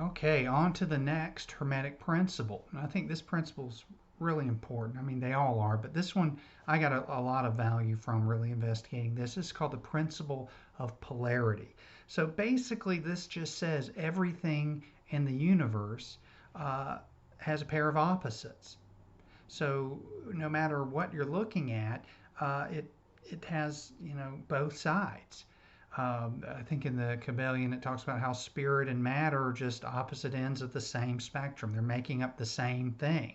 Okay, on to the next Hermetic principle. And I think this principle is really important. I mean, they all are, but this one I got a lot of value from really investigating this. This is called the principle of polarity. So basically, this just says everything in the universe uh, has a pair of opposites. So no matter what you're looking at, it has both sides. I think in the Kabbalion it talks about how spirit and matter are just opposite ends of the same spectrum. They're making up the same thing.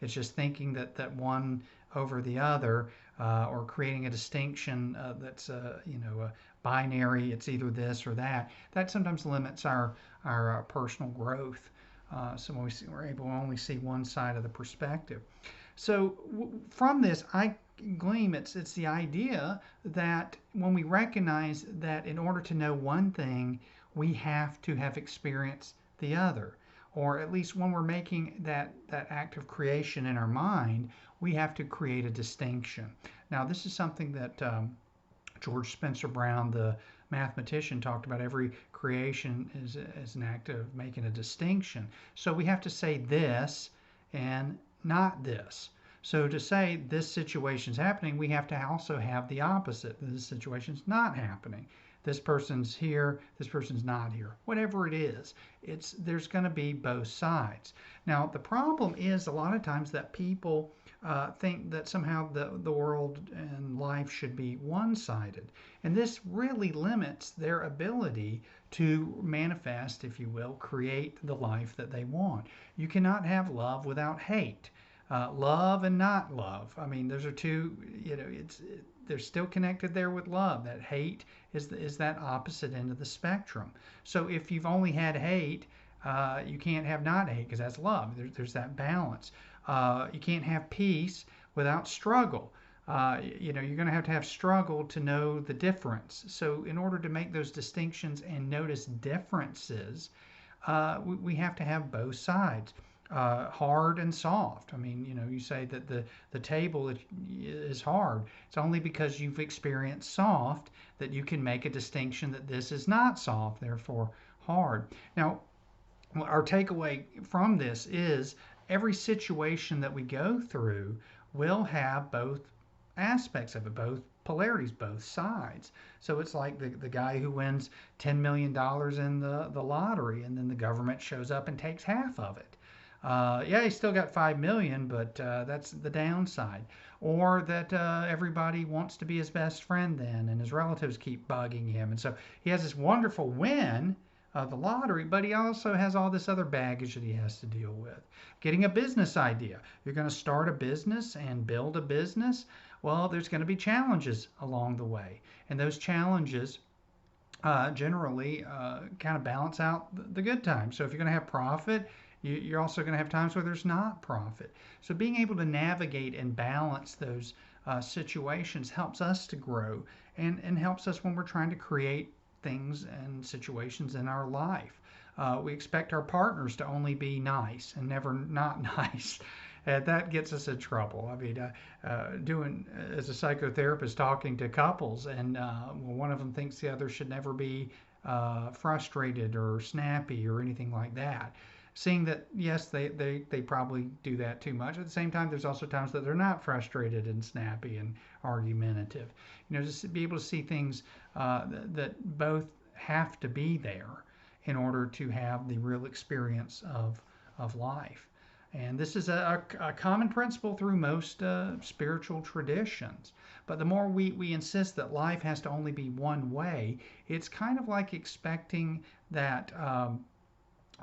It's just thinking that one over the other, or creating a distinction that's binary. It's either this or that. That sometimes limits our personal growth. So when we're able to only see one side of the perspective. So from this, I glean it's the idea that when we recognize that in order to know one thing, we have to have experienced the other, or at least when we're making that act of creation in our mind, we have to create a distinction. Now, this is something that George Spencer Brown, the mathematician, talked about. Every creation is an act of making a distinction. So we have to say this and not this. So to say this situation's happening, we have to also have the opposite. This situation's not happening. This person's here, this person's not here. Whatever it is, there's going to be both sides. Now, the problem is a lot of times that people think that somehow the world and life should be one-sided. And this really limits their ability to manifest, if you will, create the life that they want. You cannot have love without hate. Love and not love. I mean, those are two. They're still connected there with love. That hate is that opposite end of the spectrum. So if you've only had hate, you can't have not hate because that's love. There's that balance. You can't have peace without struggle. You're going to have struggle to know the difference. So in order to make those distinctions and notice differences, we have to have both sides. Hard and soft. I mean, you say that the table is hard. It's only because you've experienced soft that you can make a distinction that this is not soft, therefore hard. Now, our takeaway from this is every situation that we go through will have both aspects of it, both polarities, both sides. So it's like the guy who wins $10 million in the lottery, and then the government shows up and takes half of it. Yeah, he still got 5 million, but that's the downside. Or that everybody wants to be his best friend then, and his relatives keep bugging him, and so he has this wonderful win of the lottery, but he also has all this other baggage that he has to deal with. Getting a business idea. You're going to start a business and build a business. Well, there's going to be challenges along the way, and those challenges generally kind of balance out the good times. So if you're going to have profit, you're also going to have times where there's not profit. So being able to navigate and balance those situations helps us to grow, and helps us when we're trying to create things and situations in our life. We expect our partners to only be nice and never not nice. That gets us in trouble. I mean, doing as a psychotherapist, talking to couples, and one of them thinks the other should never be frustrated or snappy or anything like that. Seeing that, yes, they probably do that too much. At the same time, there's also times that they're not frustrated and snappy and argumentative. Just to be able to see things that both have to be there in order to have the real experience of life. And this is a common principle through most spiritual traditions. But the more we insist that life has to only be one way, it's kind of like expecting that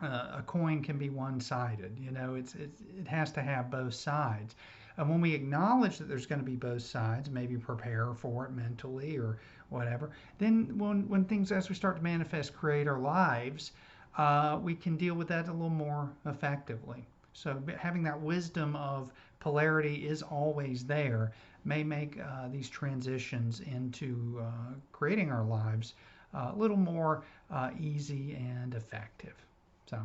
a coin can be one-sided. It has to have both sides. And when we acknowledge that there's going to be both sides, maybe prepare for it mentally or whatever, then when things, as we start to manifest, create our lives, we can deal with that a little more effectively. So having that wisdom of polarity is always there may make these transitions into creating our lives a little more easy and effective. So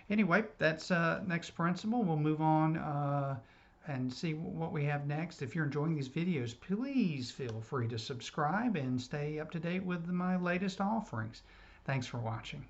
anyway, that's next principle. We'll move on and see what we have next. If you're enjoying these videos, please feel free to subscribe and stay up to date with my latest offerings. Thanks for watching.